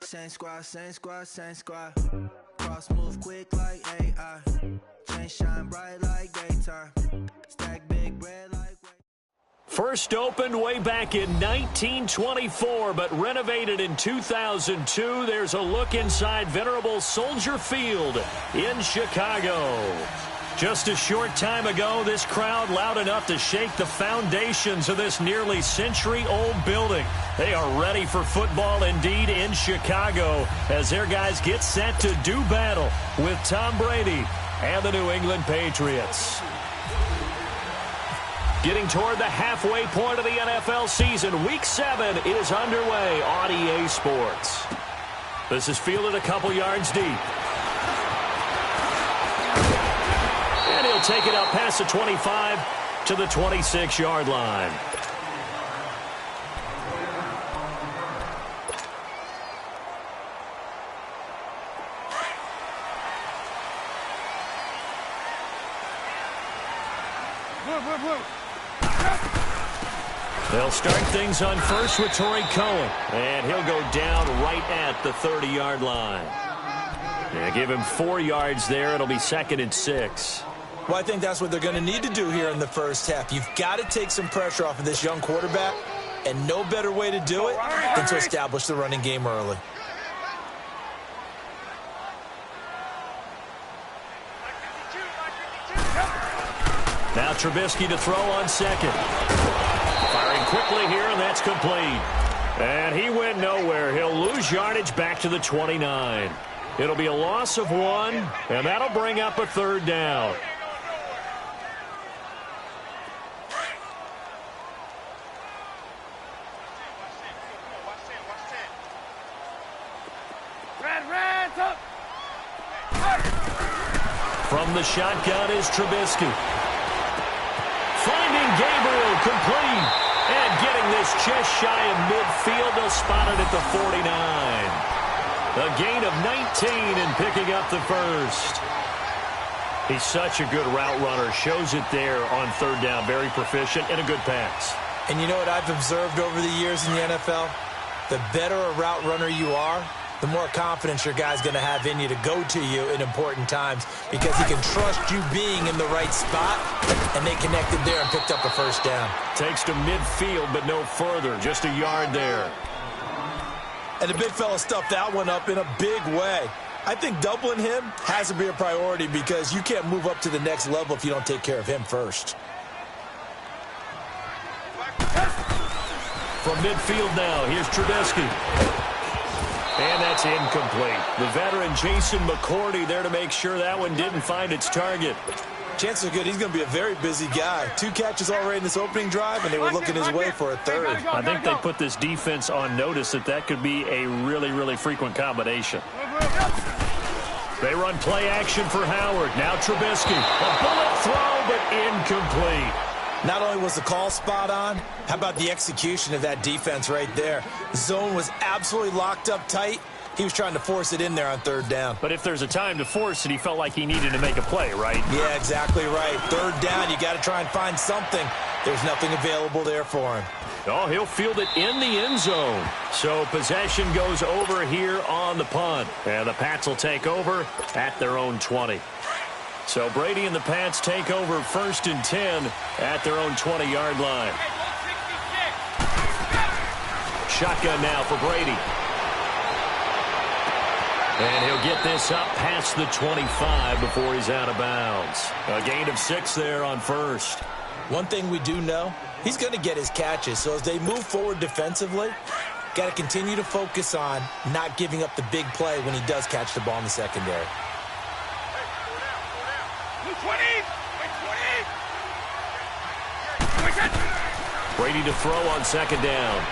Same squad, same squad, same squad. Cross move quick like AI. Chain shine bright like daytime. Stack big bread like... First opened way back in 1924, but renovated in 2002. There's a look inside venerable Soldier Field in Chicago. Just a short time ago, this crowd loud enough to shake the foundations of this nearly century-old building. They are ready for football indeed in Chicago as their guys get set to do battle with Tom Brady and the New England Patriots. Getting toward the halfway point of the NFL season, Week 7 is underway on EA Sports. This is fielded a couple yards deep. And he'll take it out past the 25 to the 26-yard line. They'll start things on first with Torrey Cohen, and he'll go down right at the 30-yard line. Yeah, give him 4 yards there. It'll be 2nd and 6. Well, I think that's what they're going to need to do here in the first half. You've got to take some pressure off of this young quarterback, and no better way to do it than to establish the running game early. Now Trubisky to throw on second. Firing quickly here, and that's complete. And he went nowhere. He'll lose yardage back to the 29. It'll be a loss of 1, and that'll bring up a 3rd down. From the shotgun is Trubisky. Finding Gabriel complete. And getting this just shy of midfield. They'll spot it at the 49. A gain of 19 and picking up the first. He's such a good route runner. Shows it there on 3rd down. Very proficient and a good pass. And you know what I've observed over the years in the NFL? The better a route runner you are, the more confidence your guy's going to have in you to go to you in important times because he can trust you being in the right spot, and they connected there and picked up a first down. Takes to midfield, but no further. Just a yard there. And the big fella stuffed that one up in a big way. I think doubling him has to be a priority because you can't move up to the next level if you don't take care of him first. From midfield now, here's Trubisky. And that's incomplete. The veteran Jason McCourty there to make sure that one didn't find its target. Chances are good he's going to be a very busy guy. 2 catches already in this opening drive, and they were looking his way for a 3rd. I think they put this defense on notice that could be a really, really frequent combination. They run play action for Howard. Now Trubisky. A bullet throw, but incomplete. Not only was the call spot on, how about the execution of that defense right there? The zone was absolutely locked up tight. He was trying to force it in there on 3rd down. But if there's a time to force it, he felt like he needed to make a play, right? Yeah, exactly right. 3rd down, you got to try and find something. There's nothing available there for him. Oh, he'll field it in the end zone. So possession goes over here on the punt. And the Pats will take over at their own 20. So Brady and the Pats take over 1st and 10 at their own 20-yard line. Shotgun now for Brady. And he'll get this up past the 25 before he's out of bounds. A gain of 6 there on 1st. One thing we do know, he's going to get his catches. So as they move forward defensively, got to continue to focus on not giving up the big play when he does catch the ball in the secondary. Brady to throw on 2nd down.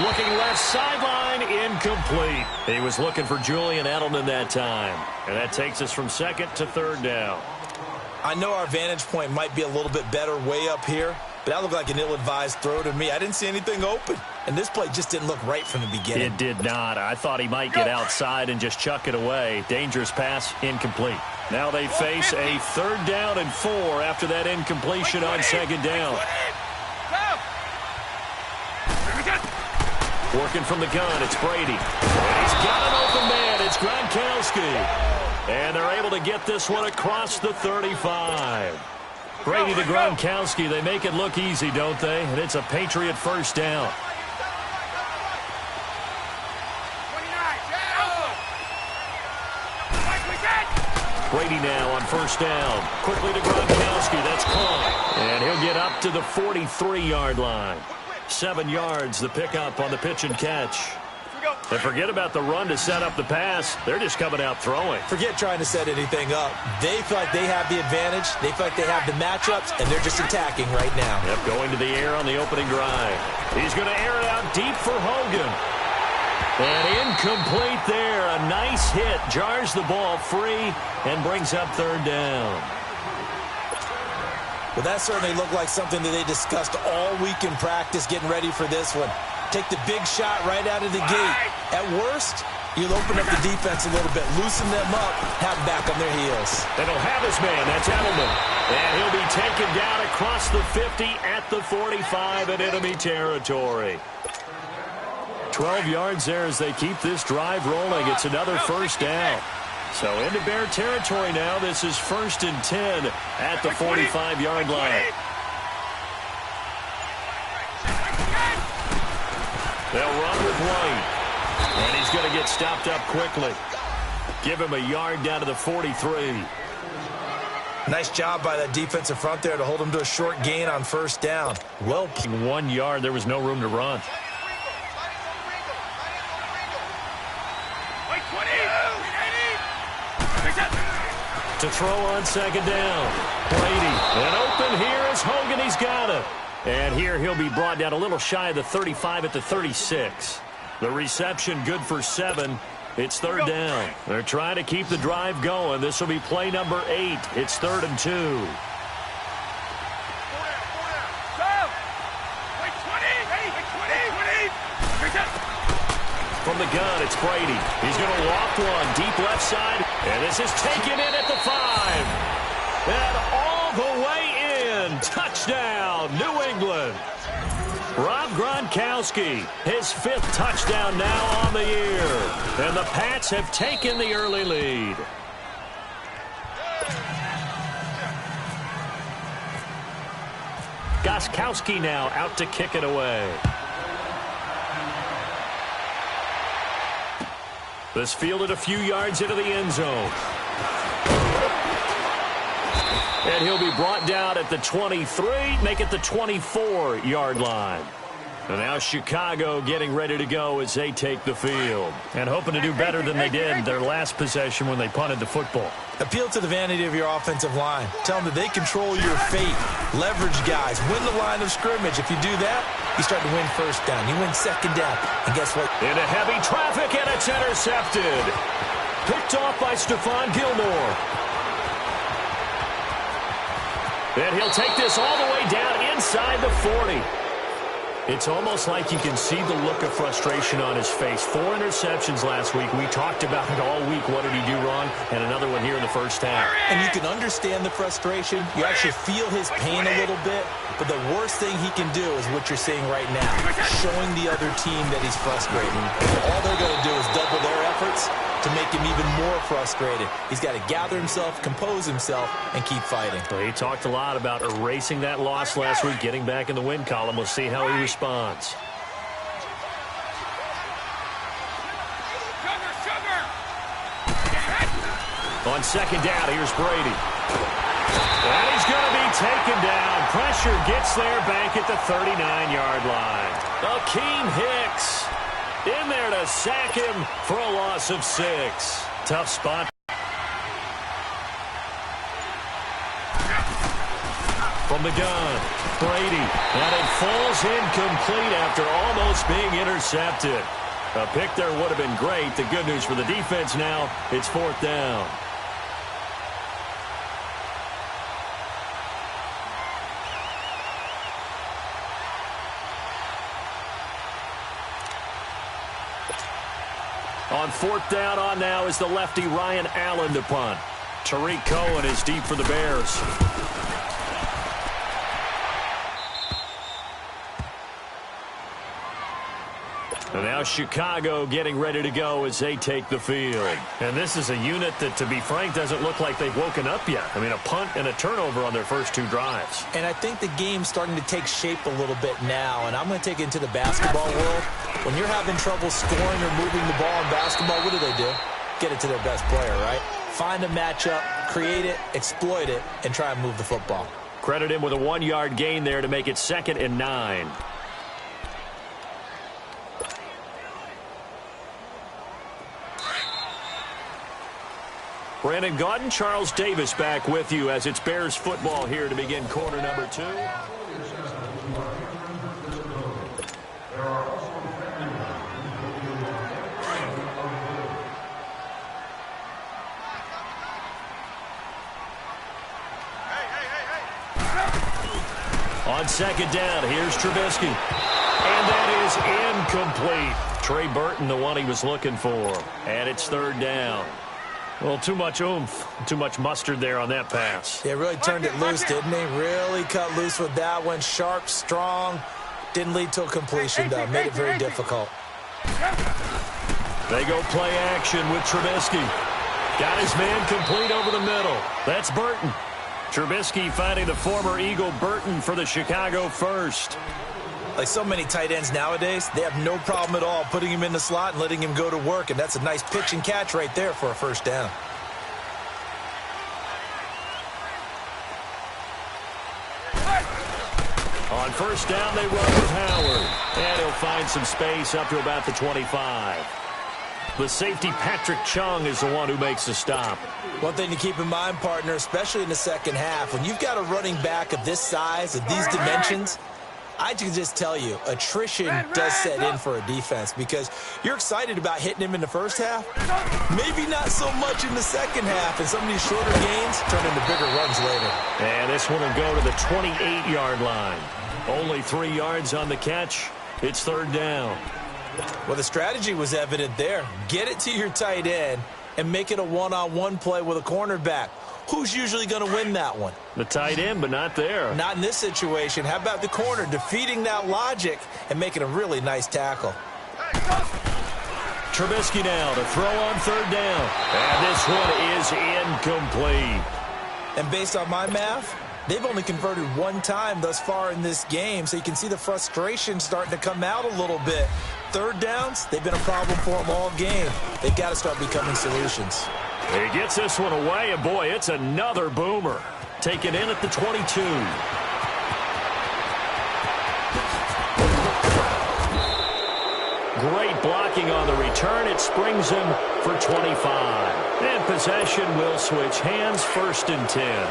Looking left sideline, incomplete. He was looking for Julian Edelman that time. And that takes us from 2nd to 3rd down. I know our vantage point might be a little bit better way up here, but that looked like an ill-advised throw to me. I didn't see anything open, and this play just didn't look right from the beginning. It did not. I thought he might get outside and just chuck it away. Dangerous pass, incomplete. Now they face a 3rd down and 4 after that incompletion on 2nd down. Working from the gun, it's Brady. And he's got an open man. It's Gronkowski. And they're able to get this one across the 35. Brady to Gronkowski. They make it look easy, don't they? And it's a Patriot first down. Brady now on first down. Quickly to Gronkowski. That's caught. And he'll get up to the 43-yard line. 7 yards, the pickup on the pitch and catch. And forget about the run to set up the pass. They're just coming out throwing. Forget trying to set anything up. They feel like they have the advantage. They feel like they have the matchups, and they're just attacking right now. Yep, going to the air on the opening drive. He's going to air it out deep for Hogan. And incomplete there. A nice hit. Jars the ball free and brings up third down. Well, that certainly looked like something that they discussed all week in practice, getting ready for this one. Take the big shot right out of the gate. At worst, you'll open up the defense a little bit, loosen them up, have them back on their heels. And he'll have his man. That's Edelman. And he'll be taken down across the 50 at the 45 in enemy territory. 12 yards there as they keep this drive rolling. It's another first down. So into Bear territory now. This is 1st and 10 at the 45-yard line. They'll run with White. And he's going to get stopped up quickly. Give him a yard down to the 43. Nice job by that defensive front there to hold him to a short gain on first down. Well, 1 yard. There was no room to run. To throw on second down. Brady. And open here is Hogan. He's got it. And here he'll be brought down a little shy of the 35 at the 36. The reception good for 7. It's third down. They're trying to keep the drive going. This will be play number 8. It's 3rd and 2. From the gun, it's Brady. He's going to walk one deep left side. And this is taken in at the 5. And all the way in. Touchdown, New England. Rob Gronkowski, his 5th touchdown now on the year. And the Pats have taken the early lead. Gronkowski now out to kick it away. This fielded a few yards into the end zone. And he'll be brought down at the 23, make it the 24-yard line. And now Chicago getting ready to go as they take the field. And hoping to do better than they did their last possession when they punted the football. Appeal to the vanity of your offensive line. Tell them that they control your fate. Leverage guys. Win the line of scrimmage. If you do that, you start to win first down. You win second down. And guess what? Into heavy traffic, and it's intercepted. Picked off by Stephon Gilmore. And he'll take this all the way down inside the 40. It's almost like you can see the look of frustration on his face. 4 interceptions last week. We talked about it all week. What did he do wrong? And another one here in the first half. And you can understand the frustration. You actually feel his pain a little bit. But the worst thing he can do is what you're seeing right now. Showing the other team that he's frustrated. All they're going to do is double their efforts to make him even more frustrated. He's got to gather himself, compose himself, and keep fighting. Well, he talked a lot about erasing that loss last week, getting back in the win column. We'll see how he responds. On second down, here's Brady. And he's going to be taken down. Pressure gets there back at the 39-yard line. Akeem Hicks in there to sack him for a loss of 6. Tough spot. From the gun, Brady. And it falls incomplete after almost being intercepted. A pick there would have been great. The good news for the defense now, it's 4th down. On 4th down on now is the lefty Ryan Allen to punt. Tariq Cohen is deep for the Bears. And Now Chicago getting ready to go as they take the field. And this is a unit that, to be frank, doesn't look like they've woken up yet. I mean, a punt and a turnover on their first 2 drives. And I think the game's starting to take shape a little bit now. And I'm going to take it into the basketball world. When you're having trouble scoring or moving the ball in basketball, what do? Get it to their best player, right? Find a matchup, create it, exploit it, and try and move the football. Credit him with a 1-yard gain there to make it 2nd and 9. Brandon Gaudin, Charles Davis back with you as it's Bears football here to begin quarter number 2. On 2nd down, here's Trubisky. And that is incomplete. Trey Burton, the one he was looking for. And it's 3rd down. Well, too much oomph, too much mustard there on that pass. Yeah, really turned it loose, didn't he? Really cut loose with that one. Sharp, strong. Didn't lead to a completion, though. Made it very difficult. They go play action with Trubisky. Got his man complete over the middle. That's Burton. Trubisky finding the former Eagle Burton for the Chicago first. Like so many tight ends nowadays, they have no problem at all putting him in the slot and letting him go to work, and that's a nice pitch and catch right there for a first down. On 1st down, they run with Howard, and he'll find some space up to about the 25. The safety, Patrick Chung, is the one who makes the stop. One thing to keep in mind, partner, especially in the second half, when you've got a running back of this size, of these dimensions, I can just tell you, attrition does set in for a defense because you're excited about hitting him in the first half. Maybe not so much in the second half, and some of these shorter gains turn into bigger runs later. And this one will go to the 28-yard line. Only 3 yards on the catch. It's 3rd down. Well, the strategy was evident there. Get it to your tight end and make it a one-on-one play with a cornerback. Who's usually going to win that one? The tight end, but not there. Not in this situation. How about the corner defeating that logic and making a really nice tackle? Trubisky now to throw on 3rd down. And this one is incomplete. And based on my math, they've only converted 1 time thus far in this game, so you can see the frustration starting to come out a little bit. 3rd downs, they've been a problem for them all game. They've got to start becoming solutions. He gets this one away, and boy, it's another boomer. Taken in at the 22. Great blocking on the return. It springs him for 25. And possession will switch hands, 1st and 10.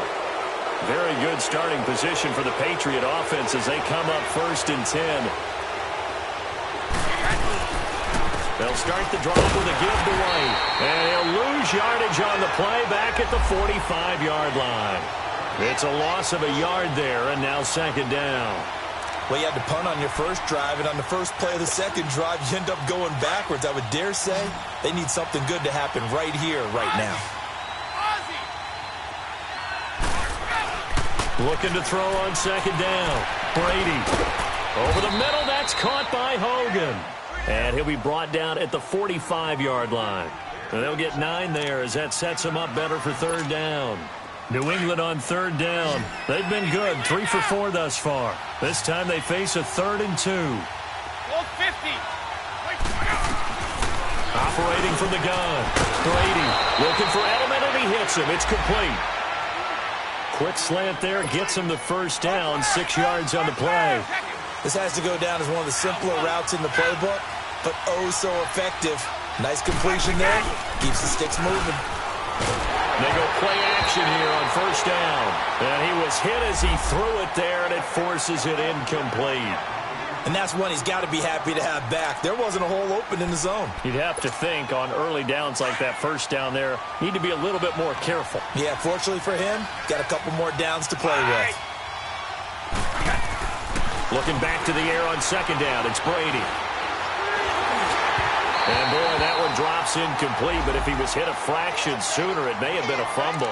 Very good starting position for the Patriot offense as they come up 1st and 10. They'll start the drive with a give to White. And he'll lose yardage on the play back at the 45-yard line. It's a loss of a yard there, and now 2nd down. Well, you had to punt on your first drive, and on the first play of the second drive, you end up going backwards. I would dare say they need something good to happen right here, right now. Looking to throw on 2nd down. Brady. Over the middle, that's caught by Hogan. And he'll be brought down at the 45-yard line. And they'll get 9 there as that sets them up better for 3rd down. New England on 3rd down. They've been good, 3 for 4 thus far. This time they face a 3rd and 2. Operating from the gun. Brady looking for Edelman, and he hits him. It's complete. Quick slant there, gets him the 1st down, 6 yards on the play. This has to go down as one of the simpler routes in the playbook, but oh so effective. Nice completion there. Keeps the sticks moving. They go play action here on 1st down. And he was hit as he threw it there, and it forces it incomplete. And that's one he's got to be happy to have back. There wasn't a hole open in the zone. You'd have to think on early downs like that 1st down there, need to be a little bit more careful. Yeah, fortunately for him, got a couple more downs to play with. Looking back to the air on 2nd down, it's Brady. And boy, that one drops incomplete, but if he was hit a fraction sooner, it may have been a fumble.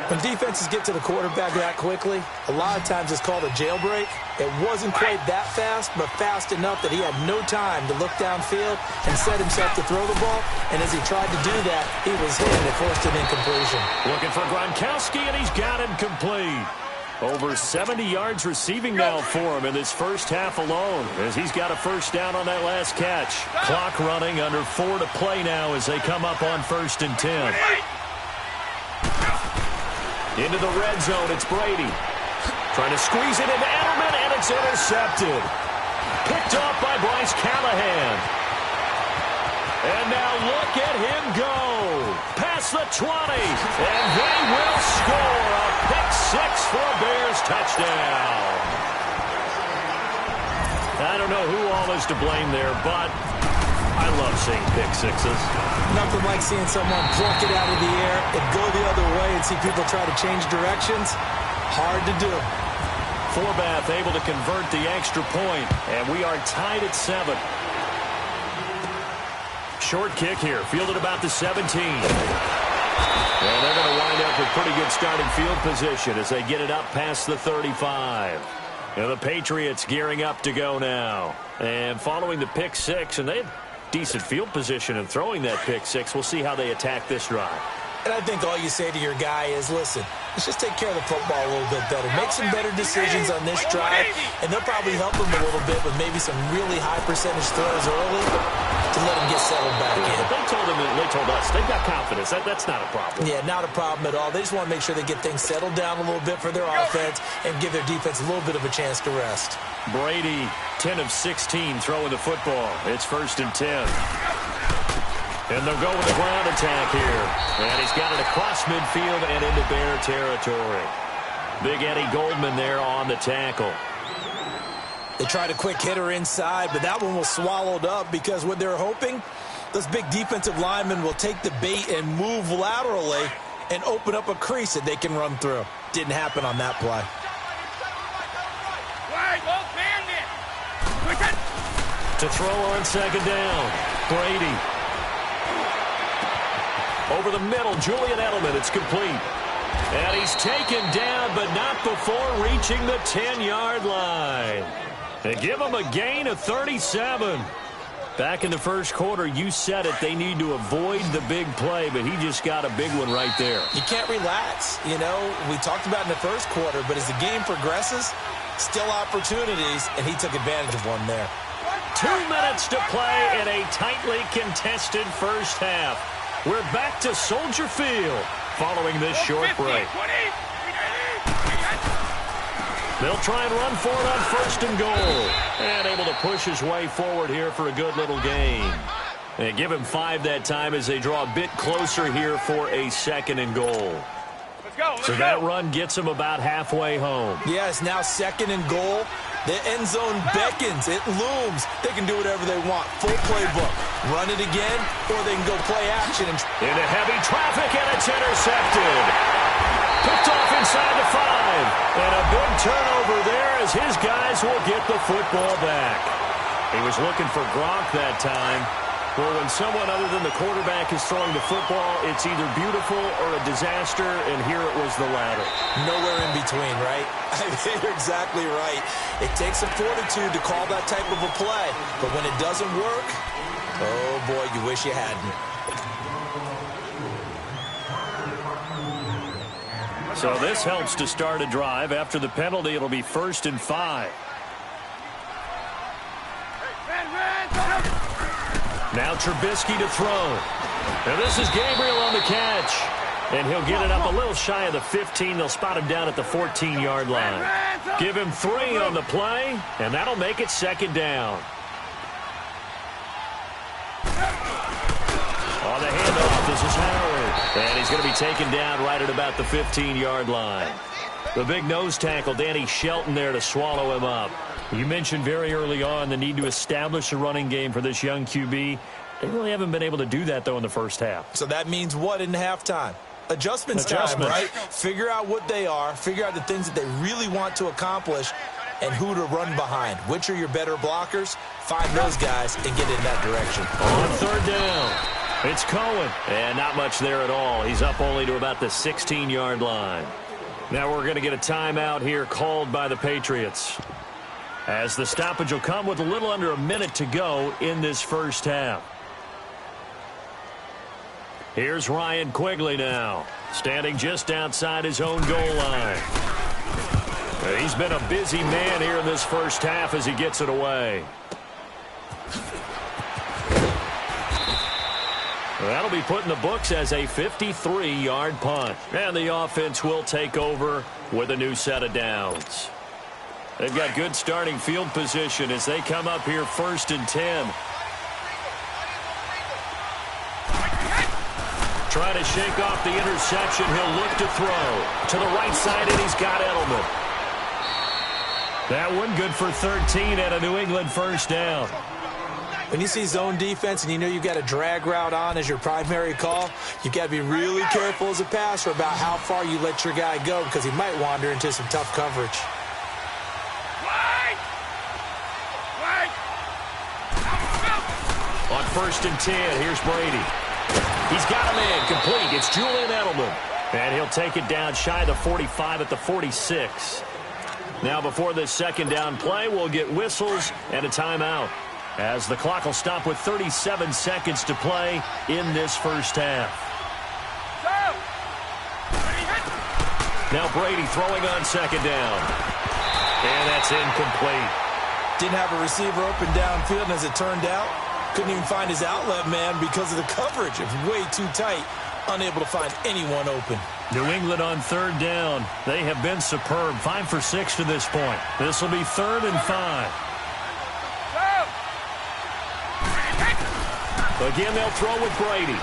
When defenses get to the quarterback that quickly, a lot of times it's called a jailbreak. It wasn't quite that fast, but fast enough that he had no time to look downfield and set himself to throw the ball. And as he tried to do that, he was hit and it forced an incompletion. Looking for Gronkowski, and he's got him complete. Over 70 yards receiving now for him in this first half alone, as he's got a first down on that last catch. Clock running, under 4 to play now as they come up on 1st and 10. Into the red zone, it's Brady. Trying to squeeze it into Edelman, and it's intercepted. Picked off by Bryce Callahan. And now look at him go. Past the 20, and they will score a pick-6 for a Bears touchdown. I don't know who all is to blame there, but I love seeing pick-6s. Nothing like seeing someone pluck it out of the air and go the other way and see people try to change directions. Hard to do. Forbath able to convert the extra point, and we are tied at 7. Short kick here, fielded about the 17. And they're going to wind up with pretty good starting field position as they get it up past the 35. And the Patriots gearing up to go now. And following the pick-6, and they have decent field position in throwing that pick-6. We'll see how they attack this drive. And I think all you say to your guy is, listen, let's just take care of the football a little bit better. Make some better decisions on this drive, and they'll probably help him a little bit with maybe some really high percentage throws early to let him get settled back in. They told us they've got confidence. That's not a problem. Yeah, not a problem at all. They just want to make sure they get things settled down a little bit for their offense and give their defense a little bit of a chance to rest. Brady, 10 of 16 throwing the football. It's 1st and 10. And they'll go with the ground attack here. And he's got it across midfield and into Bear territory. Big Eddie Goldman there on the tackle. They tried a quick hitter inside, but that one was swallowed up because what they're hoping, those big defensive linemen will take the bait and move laterally and open up a crease that they can run through. Didn't happen on that play. To throw on 2nd down, Brady. Over the middle, Julian Edelman, it's complete. And he's taken down, but not before reaching the 10-yard line. They give him a gain of 37. Back in the first quarter, you said it, they need to avoid the big play, but he just got a big one right there. You can't relax. You know, we talked about in the first quarter, but as the game progresses, still opportunities, and he took advantage of one there. 2 minutes to play in a tightly contested first half. We're back to Soldier Field following this short break. They'll try and run for it on 1st and goal. And able to push his way forward here for a good little gain. And give him 5 that time as they draw a bit closer here for a 2nd and goal. So that run gets him about halfway home. Yes, now 2nd and goal. The end zone beckons. It looms. They can do whatever they want. Full playbook. Run it again, or they can go play action. Into heavy traffic, and it's intercepted. Picked off inside the 5. And a big turnover there as his guys will get the football back. He was looking for Gronk that time. Well, when someone other than the quarterback is throwing the football, it's either beautiful or a disaster, and here it was the latter. Nowhere in between, right? I mean, you're exactly right. It takes some fortitude to call that type of a play, but when it doesn't work, oh boy, you wish you hadn't. So this helps to start a drive. After the penalty, it'll be 1st and 5. Now Trubisky to throw. And this is Gabriel on the catch. And he'll get it up a little shy of the 15. They'll spot him down at the 14-yard line. Give him 3 on the play, and that'll make it 2nd down. On the handoff, this is Howard. And he's going to be taken down right at about the 15-yard line. The big nose tackle, Danny Shelton, there to swallow him up. You mentioned very early on the need to establish a running game for this young QB. They really haven't been able to do that, though, in the first half. So that means what in halftime? Adjustments time, right? Figure out what they are, figure out the things that they really want to accomplish, and who to run behind. Which are your better blockers? Find those guys and get in that direction. On 3rd down. It's Cohen. And not much there at all. He's up only to about the 16-yard line. Now we're going to get a timeout here called by the Patriots, as the stoppage will come with a little under a minute to go in this first half. Here's Ryan Quigley now, standing just outside his own goal line. He's been a busy man here in this first half as he gets it away. That'll be put in the books as a 53-yard punt. And the offense will take over with a new set of downs. They've got good starting field position as they come up here 1st and 10. Trying to shake off the interception. He'll look to throw. To the right side, and he's got Edelman. That one good for 13 and a New England first down. When you see zone defense and you know you've got a drag route on as your primary call, you've got to be really careful as a passer about how far you let your guy go, because he might wander into some tough coverage. On 1st and 10, here's Brady. He's got a man complete. It's Julian Edelman. And he'll take it down shy of the 45 at the 46. Now before this second down play, we'll get whistles and a timeout, as the clock will stop with 37 seconds to play in this first half. Now Brady throwing on second down. And that's incomplete. Didn't have a receiver open downfield, and as it turned out, couldn't even find his outlet man because of the coverage. It was way too tight. Unable to find anyone open. New England on 3rd down. They have been superb. 5 for 6 to this point. This will be 3rd and 5. Again, they'll throw with Brady.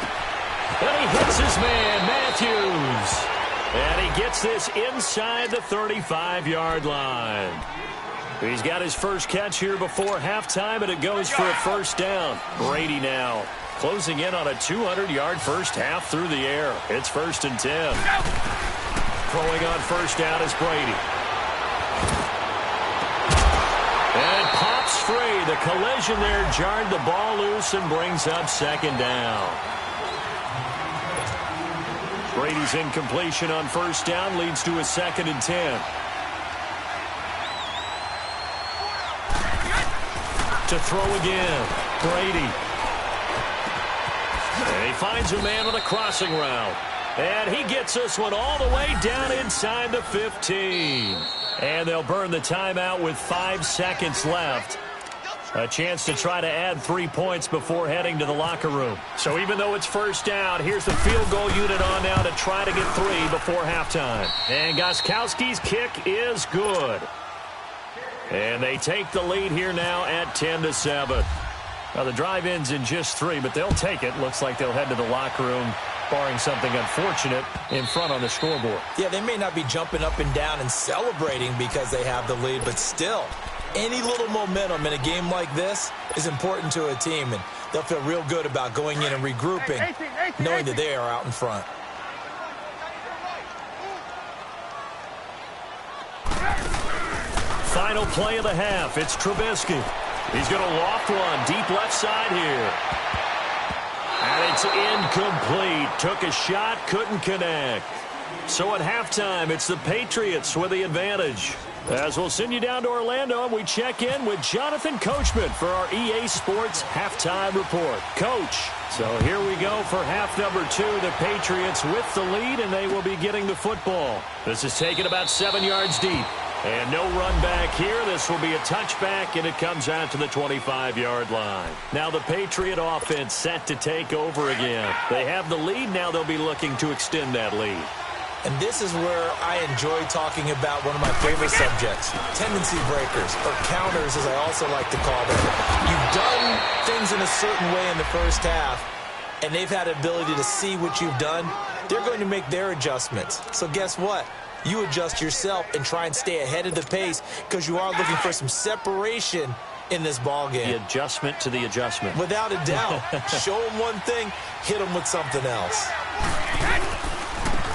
And he hits his man, Matthews. And he gets this inside the 35-yard line. He's got his first catch here before halftime, and it goes for a first down. Brady now closing in on a 200-yard first half through the air. It's 1st and 10. Throwing on first down is Brady. And pops free. The collision there jarred the ball loose and brings up second down. Brady's incompletion on first down leads to a 2nd and 10. To throw again, Brady. And he finds a man on a crossing route. And he gets this one all the way down inside the 15. And they'll burn the timeout with 5 seconds left. A chance to try to add 3 points before heading to the locker room. So even though it's first down, here's the field goal unit on now to try to get 3 before halftime. And Gostkowski's kick is good. And they take the lead here now at 10-7. Now the drive ends in just 3, but they'll take it. Looks like they'll head to the locker room, barring something unfortunate, in front on the scoreboard. Yeah, they may not be jumping up and down and celebrating because they have the lead, but still, any little momentum in a game like this is important to a team, and they'll feel real good about going in and regrouping, knowing that they are out in front. Final play of the half. It's Trubisky. He's going to loft one deep left side here. And it's incomplete. Took a shot, couldn't connect. So at halftime, it's the Patriots with the advantage. As we'll send you down to Orlando, and we check in with Jonathan Coachman for our EA Sports Halftime Report. Coach, so here we go for half number 2. The Patriots with the lead, and they will be getting the football. This is taken about 7 yards deep. And no run back here. This will be a touchback, and it comes out to the 25-yard line. Now the Patriot offense set to take over again. They have the lead. Now they'll be looking to extend that lead. And this is where I enjoy talking about one of my favorite subjects, tendency breakers, or counters as I also like to call them. You've done things in a certain way in the first half, and they've had the ability to see what you've done. They're going to make their adjustments. So guess what? You adjust yourself and try and stay ahead of the pace because you are looking for some separation in this ball game. The adjustment to the adjustment. Without a doubt. Show them one thing, hit them with something else.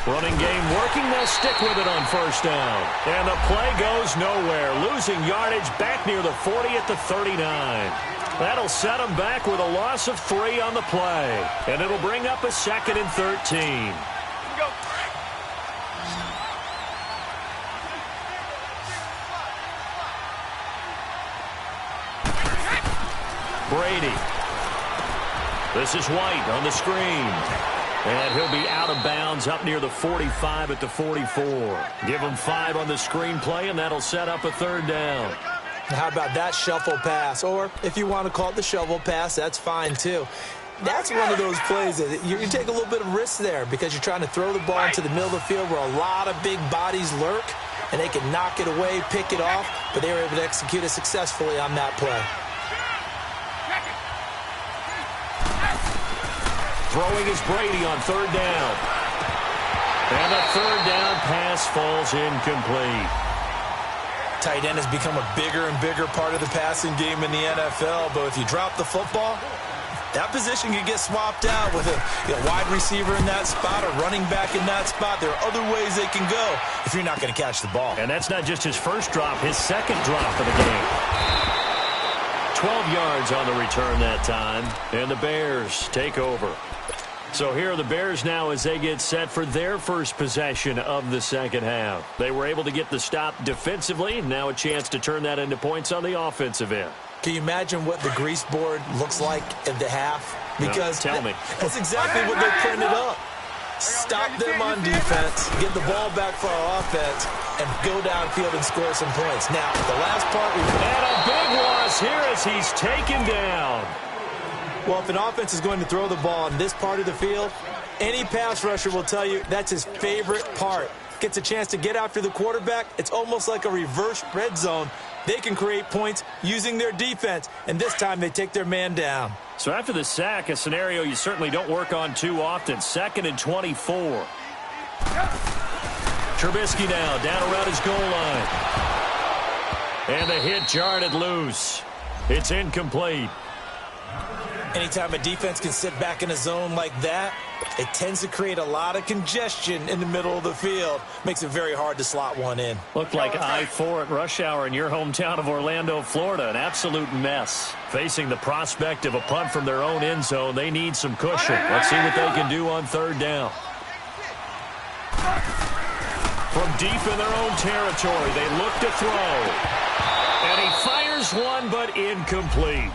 Running game working. They'll stick with it on first down. And the play goes nowhere. Losing yardage back near the 40 at the 39. That'll set them back with a loss of 3 on the play. And it'll bring up a 2nd and 13. Brady. This is White on the screen. And he'll be out of bounds up near the 45 at the 44. Give him 5 on the screen play, and that'll set up a 3rd down. How about that shuffle pass? Or if you want to call it the shovel pass, that's fine too. That's one of those plays that you take a little bit of risk there because you're trying to throw the ball into the middle of the field where a lot of big bodies lurk, and they can knock it away, pick it off, but they were able to execute it successfully on that play. Throwing is Brady on 3rd down. And the 3rd down pass falls incomplete. Tight end has become a bigger and bigger part of the passing game in the NFL, but if you drop the football, that position can get swapped out with a wide receiver in that spot, a running back in that spot. There are other ways they can go if you're not going to catch the ball. And that's not just his first drop, his 2nd drop of the game. 12 yards on the return that time, and the Bears take over. So here are the Bears now as they get set for their first possession of the 2nd half. They were able to get the stop defensively. Now a chance to turn that into points on the offensive end. Can you imagine what the grease board looks like at the half? Because tell me. That's exactly what they printed up. Stop them on defense, get the ball back for our offense, and go downfield and score some points. Now, the last part... And a big loss here as he's taken down. Well, if an offense is going to throw the ball in this part of the field, any pass rusher will tell you that's his favorite part. Gets a chance to get after the quarterback. It's almost like a reverse red zone. They can create points using their defense, and this time they take their man down. So after the sack, a scenario you certainly don't work on too often. 2nd and 24. Trubisky now down around his goal line. And the hit jarred it loose. It's incomplete. Anytime a defense can sit back in a zone like that, it tends to create a lot of congestion in the middle of the field. Makes it very hard to slot one in. Looked like I-4 at rush hour in your hometown of Orlando, Florida. An absolute mess. Facing the prospect of a punt from their own end zone, they need some cushion. Let's see what they can do on 3rd down. From deep in their own territory, they look to throw. And he fires one, but incomplete.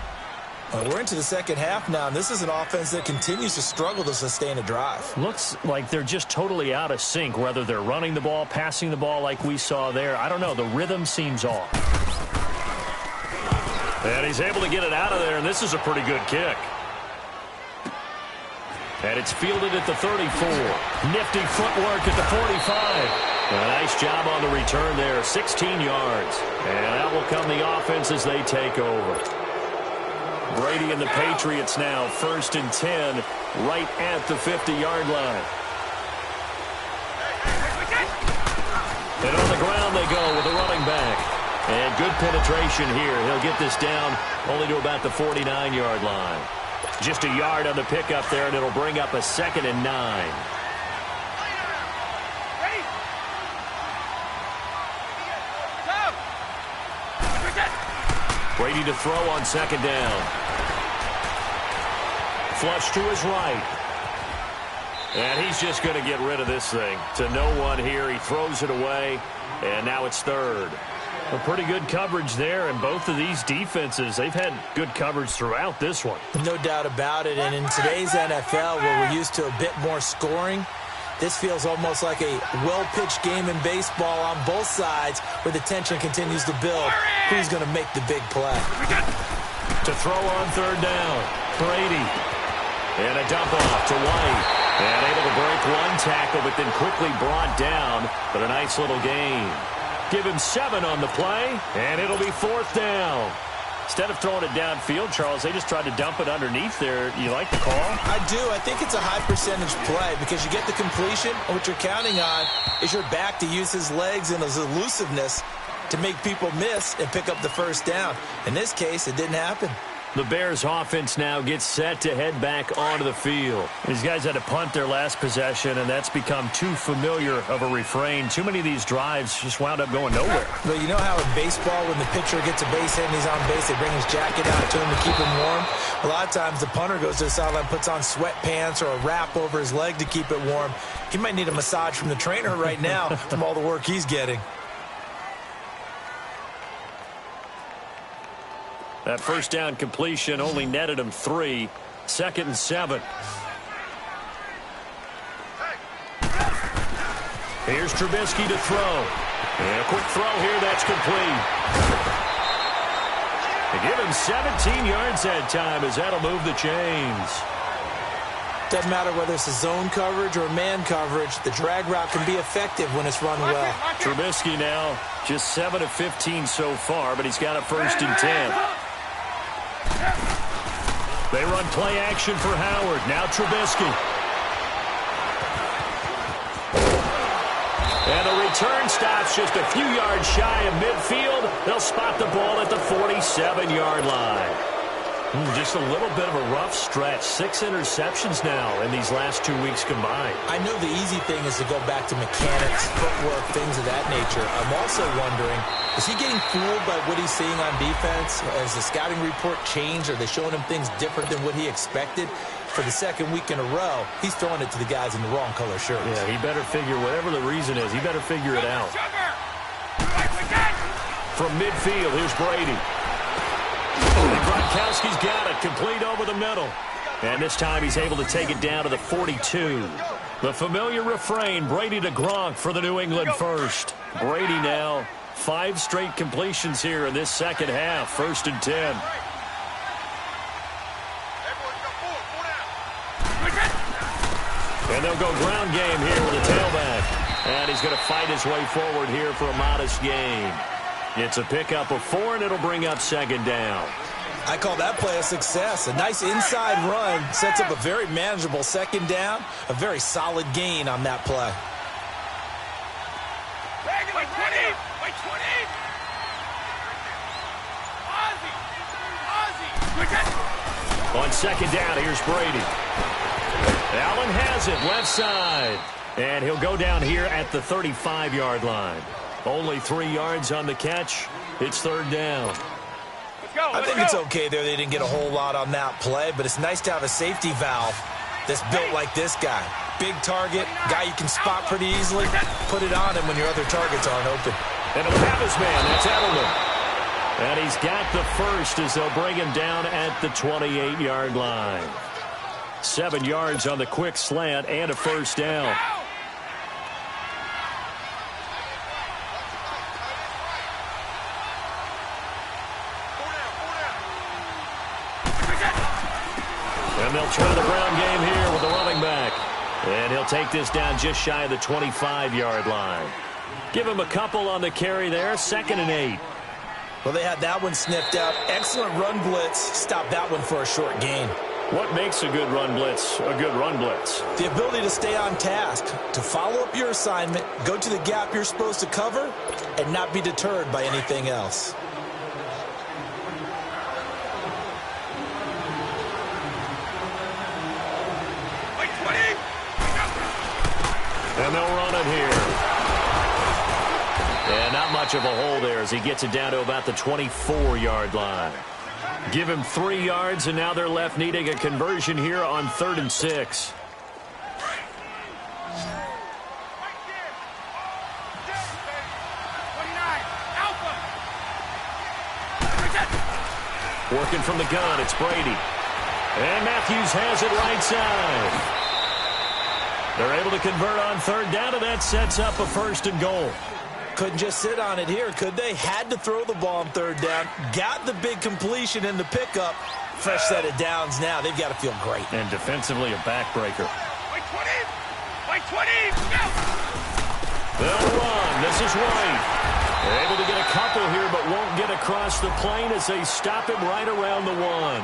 We're into the 2nd half now, and this is an offense that continues to struggle to sustain a drive. Looks like they're just totally out of sync, whether they're running the ball, passing the ball like we saw there. I don't know. The rhythm seems off. And he's able to get it out of there, and this is a pretty good kick. And it's fielded at the 34. Nifty footwork at the 45. A nice job on the return there, 16 yards. And that will come the offense as they take over. Brady and the Patriots now 1st and 10 right at the 50-yard line. And on the ground they go with a running back. And good penetration here. He'll get this down only to about the 49-yard line. Just a yard on the pickup there, and it'll bring up a 2nd and 9. Brady to throw on 2nd down. Flush to his right. And he's just going to get rid of this thing. To no one here. He throws it away. And now it's 3rd. A pretty good coverage there. And both of these defenses, they've had good coverage throughout this one. No doubt about it. And in today's NFL, where we're used to a bit more scoring, this feels almost like a well-pitched game in baseball on both sides where the tension continues to build. Who's going to make the big play? To throw on 3rd down. Brady. And a dump off to White. And able to break one tackle, but then quickly brought down. But a nice little gain. Give him 7 on the play, and it'll be 4th down. Instead of throwing it downfield, Charles, they just tried to dump it underneath there. You like the call? I do. I think it's a high-percentage play because you get the completion, and what you're counting on is your back to use his legs and his elusiveness to make people miss and pick up the 1st down. In this case, it didn't happen. The Bears offense now gets set to head back onto the field. These guys had to punt their last possession, and that's become too familiar of a refrain. Too many of these drives just wound up going nowhere. But you know how in baseball, when the pitcher gets a base hit and he's on base, they bring his jacket out to him to keep him warm? A lot of times the punter goes to the sideline, puts on sweatpants or a wrap over his leg to keep it warm. He might need a massage from the trainer right now from all the work he's getting. That first down completion only netted him 3. 2nd and 7. Here's Trubisky to throw. And a quick throw here, that's complete. They give him 17 yards that time as that'll move the chains. Doesn't matter whether it's a zone coverage or man coverage, the drag route can be effective when it's run well. Trubisky now just 7 of 15 so far, but he's got a 1st and 10. They run play action for Howard. Now Trubisky. And the return stops just a few yards shy of midfield. They'll spot the ball at the 47-yard line. Just a little bit of a rough stretch. 6 interceptions now in these last 2 weeks combined. I know the easy thing is to go back to mechanics, footwork, things of that nature. I'm also wondering, is he getting fooled by what he's seeing on defense? Has the scouting report changed? Are they showing him things different than what he expected? For the 2nd week in a row, he's throwing it to the guys in the wrong color shirts. Yeah, he better figure, whatever the reason is, he better figure it out. From midfield, here's Brady. Gronkowski's got it, complete over the middle. And this time he's able to take it down to the 42. The familiar refrain, Brady to Gronk for the New England first. Brady now, 5 straight completions here in this second half, 1st and 10. And they'll go ground game here with a tailback. And he's going to fight his way forward here for a modest gain. It's a pickup of 4, and it'll bring up 2nd down. I call that play a success. A nice inside run sets up a very manageable 2nd down. A very solid gain on that play. On 2nd down, here's Brady. Allen has it, left side. And he'll go down here at the 35-yard line. Only 3 yards on the catch. It's 3rd down. I think it's okay there. They didn't get a whole lot on that play, but it's nice to have a safety valve that's built like this guy. Big target, guy you can spot pretty easily. Put it on him when your other targets aren't open. And he'll have his man. That's Edelman. And he's got the first as they'll bring him down at the 28-yard line. 7 yards on the quick slant and a 1st down. And they'll try the ground game here with the running back. And he'll take this down just shy of the 25-yard line. Give him a couple on the carry there. 2nd and 8. Well, they had that one sniffed out. Excellent run blitz. Stop that one for a short gain. What makes a good run blitz a good run blitz? The ability to stay on task, to follow up your assignment, go to the gap you're supposed to cover, and not be deterred by anything else. And they'll run it here. And not much of a hole there as he gets it down to about the 24-yard line. Give him 3 yards, and now they're left needing a conversion here on 3rd and 6. Working from the gun, it's Brady. And Matthews has it right side. They're able to convert on 3rd down, and that sets up a 1st and goal. Couldn't just sit on it here, could they? Had to throw the ball on 3rd down. Got the big completion in the pickup. Fresh set of downs now. They've got to feel great. And defensively a backbreaker. They'll run. This is White. They're able to get a couple here, but won't get across the plane as they stop him right around the 1.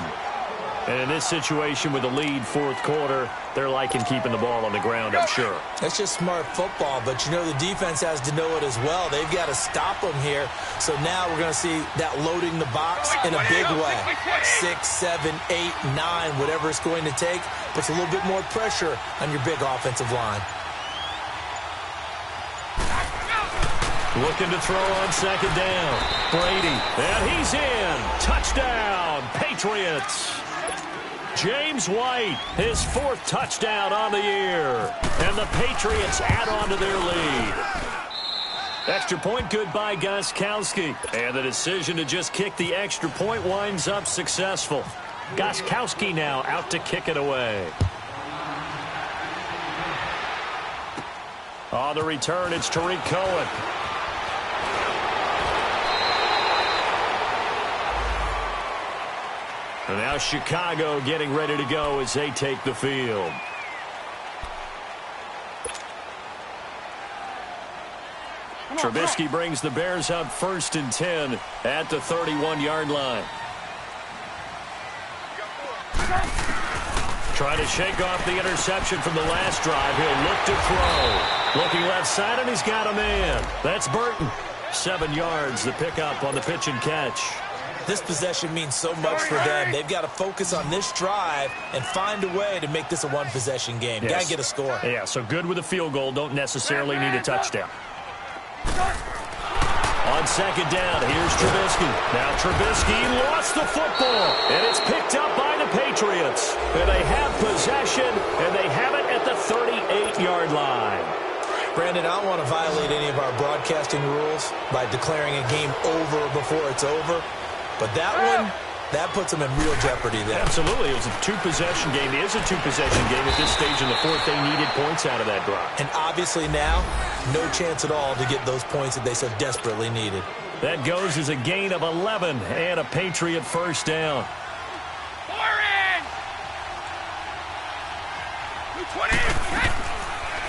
And in this situation with the lead fourth quarter, they're liking keeping the ball on the ground, I'm sure. That's just smart football, but you know the defense has to know it as well. They've got to stop them here. So now we're going to see that loading the box in a big way. 6, 7, 8, 9, whatever it's going to take, puts a little bit more pressure on your big offensive line. Looking to throw on second down. Brady, and he's in. Touchdown, Patriots. James White, his fourth touchdown on the year. And the Patriots add on to their lead. Extra point good by Gostkowski. And the decision to just kick the extra point winds up successful. Gostkowski now out to kick it away. On the return, it's Tariq Cohen. And now Chicago getting ready to go as they take the field. Trubisky brings the Bears up 1st and 10 at the 31-yard line. Trying to shake off the interception from the last drive. He'll look to throw. Looking left side, and he's got a man. That's Burton. 7 yards, the pickup on the pitch and catch. This possession means so much for them. They've got to focus on this drive and find a way to make this a one-possession game. Yes. Got to get a score. Yeah, so good with a field goal. Don't necessarily need a touchdown. On second down, here's Trubisky. Now Trubisky lost the football, and it's picked up by the Patriots. And they have possession, and they have it at the 38-yard line. Brandon, I don't want to violate any of our broadcasting rules by declaring a game over before it's over. But that one, that puts them in real jeopardy there. Absolutely. It was a two-possession game. It is a two-possession game at this stage in the fourth. They needed points out of that drive. And obviously now, no chance at all to get those points that they so desperately needed. That goes as a gain of 11 and a Patriot first down.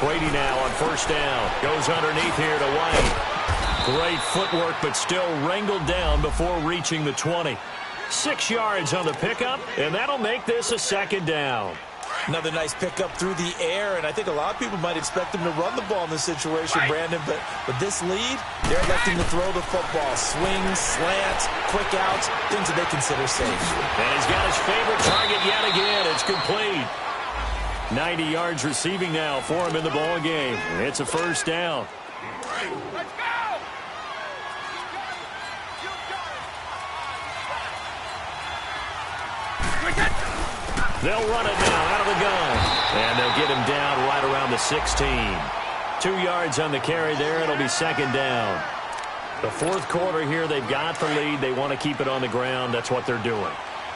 Brady now on first down. Goes underneath here to White. Great footwork, but still wrangled down before reaching the 20. 6 yards on the pickup, and that'll make this a second down. Another nice pickup through the air, and I think a lot of people might expect him to run the ball in this situation, Brandon, but with this lead, they're electing to throw the football. Swings, slants, quick outs, things that they consider safe. And he's got his favorite target yet again. It's complete. 90 yards receiving now for him in the ball game. It's a first down. Let's go! They'll run it now out of the gun. And they'll get him down right around the 16. 2 yards on the carry there. It'll be second down. The fourth quarter here, they've got the lead. They want to keep it on the ground. That's what they're doing.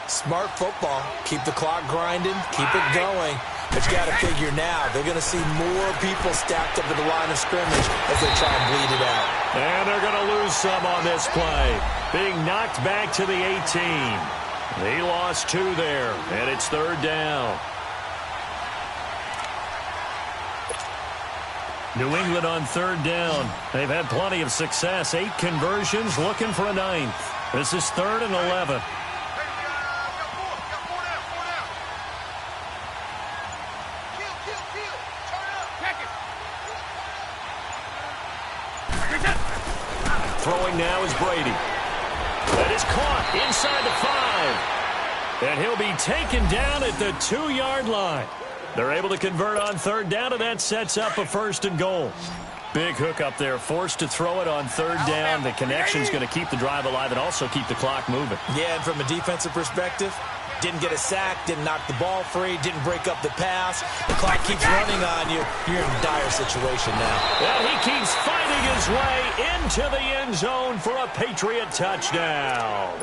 Smart football. Keep the clock grinding. Keep it going. But you got to figure now, they're going to see more people stacked up at the line of scrimmage as they try and bleed it out. And they're going to lose some on this play. Being knocked back to the 18. He lost 2 there, and it's third down. New England on third down. They've had plenty of success. 8 conversions, looking for a 9th. This is 3rd and 11. Throwing now is Brady. That is caught inside the 5. And he'll be taken down at the 2-yard line. They're able to convert on third down, and that sets up a 1st and goal. Big hook up there, forced to throw it on third down. The connection's going to keep the drive alive and also keep the clock moving. Yeah, and from a defensive perspective, didn't get a sack, didn't knock the ball free, didn't break up the pass. The clock keeps running on you. You're in a dire situation now. Well, he keeps fighting his way into the end zone for a Patriot touchdown.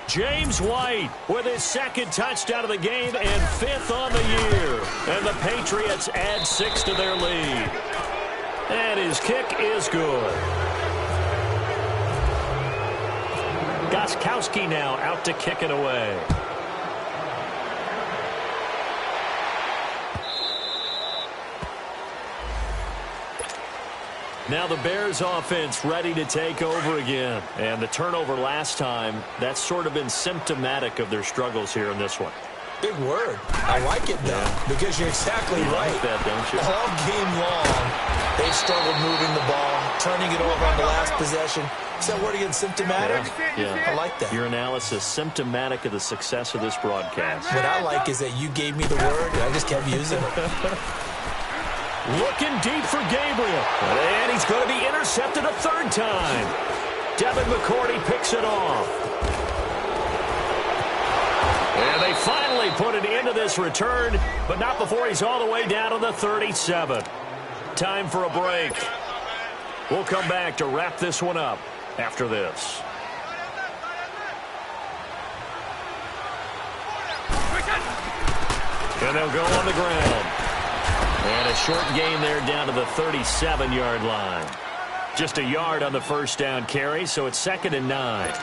James White with his 2nd touchdown of the game and 5th on the year. And the Patriots add 6 to their lead. And his kick is good. Gostkowski now out to kick it away. Now the Bears offense ready to take over again. And the turnover last time, that's sort of been symptomatic of their struggles here in this one. Big word. I like it, though, because you're exactly right. Like that, don't you? All game long, they've struggled moving the ball, turning it over on the last possession. Is that word again, symptomatic? Yeah. I like that. Your analysis, symptomatic of the success of this broadcast. What I like is that you gave me the word, and I just kept using it. Looking deep for Gabriel. And he's going to be intercepted a third time. Devin McCourty picks it off. And they finally put an end to this return, but not before he's all the way down to the 37. Time for a break. We'll come back to wrap this one up after this. And they'll go on the ground. And a short gain there down to the 37-yard line. Just a yard on the first down carry, so it's 2nd and 9.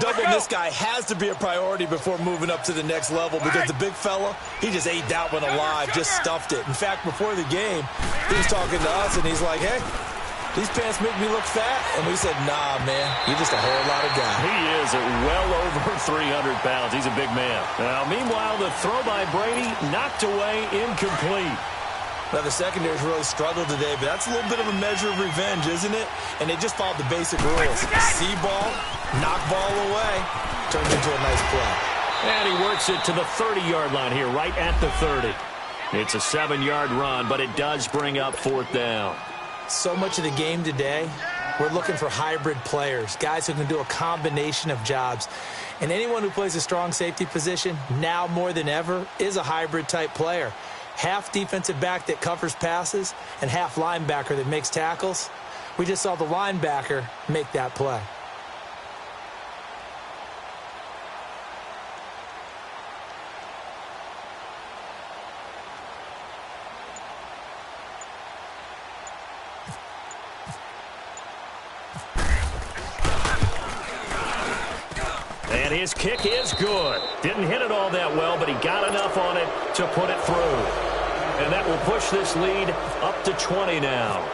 Doubling this guy has to be a priority before moving up to the next level because the big fella, he just ate that one alive, just stuffed it. In fact, before the game, he was talking to us, and he's like, hey, these pants make me look fat. And we said, nah, man, you're just a whole lot of guy. He is at well over 300 pounds. He's a big man. Now, meanwhile, the throw by Brady knocked away, incomplete. Now, the secondary's really struggled today, but that's a little bit of a measure of revenge, isn't it? And they just followed the basic rules. See ball, knock ball away, turned into a nice play. And he works it to the 30-yard line here, right at the 30. It's a 7-yard run, but it does bring up 4th down. So much of the game today, we're looking for hybrid players, guys who can do a combination of jobs. And anyone who plays a strong safety position, now more than ever, is a hybrid-type player. Half defensive back that covers passes and half linebacker that makes tackles. We just saw the linebacker make that play. And his kick is good. Didn't hit it all that well, but he got enough on it to put it through. And that will push this lead up to 20 now.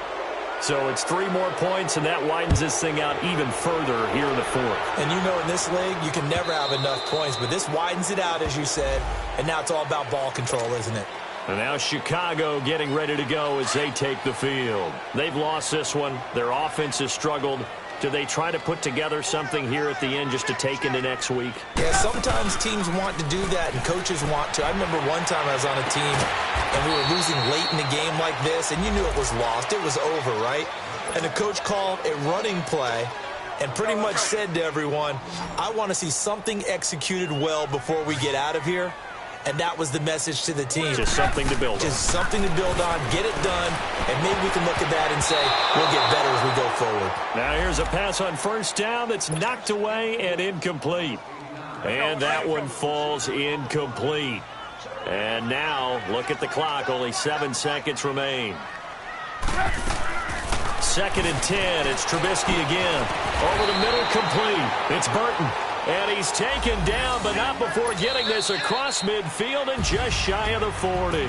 So it's 3 more points, and that widens this thing out even further here in the 4th. And you know, in this league, you can never have enough points, but this widens it out, as you said, and now it's all about ball control, isn't it? And now Chicago getting ready to go as they take the field. They've lost this one. Their offense has struggled. Do they try to put together something here at the end just to take into next week? Yeah, sometimes teams want to do that and coaches want to. I remember one time I was on a team and we were losing late in the game like this, and you knew it was lost. It was over, right? And the coach called a running play and pretty much said to everyone, I want to see something executed well before we get out of here. And that was the message to the team. Just something to build on. Just something to build on, get it done, and maybe we can look at that and say, we'll get better as we go forward. Now here's a pass on first down that's knocked away and incomplete. And that one falls incomplete. And now, look at the clock. Only 7 seconds remain. 2nd and 10. It's Trubisky again. Over the middle, complete. It's Burton. And he's taken down, but not before getting this across midfield and just shy of the 40.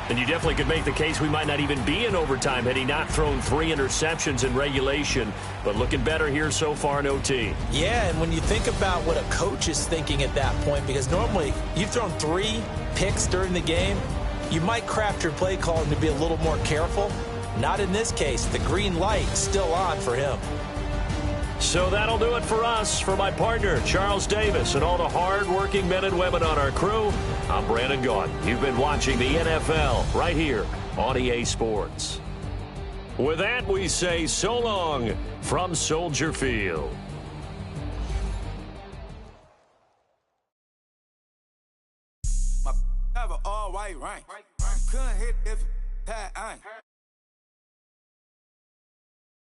And you definitely could make the case we might not even be in overtime had he not thrown 3 interceptions in regulation. But looking better here so far in OT. Yeah, and when you think about what a coach is thinking at that point, because normally you've thrown 3 picks during the game, you might craft your play calling to be a little more careful. Not in this case. The green light still on for him. So that'll do it for us. For my partner, Charles Davis, and all the hard-working men and women on our crew, I'm Brandon Gaudin. You've been watching the NFL right here on EA Sports. With that, we say so long from Soldier Field. My all white rank. Couldn't hit if I ain't.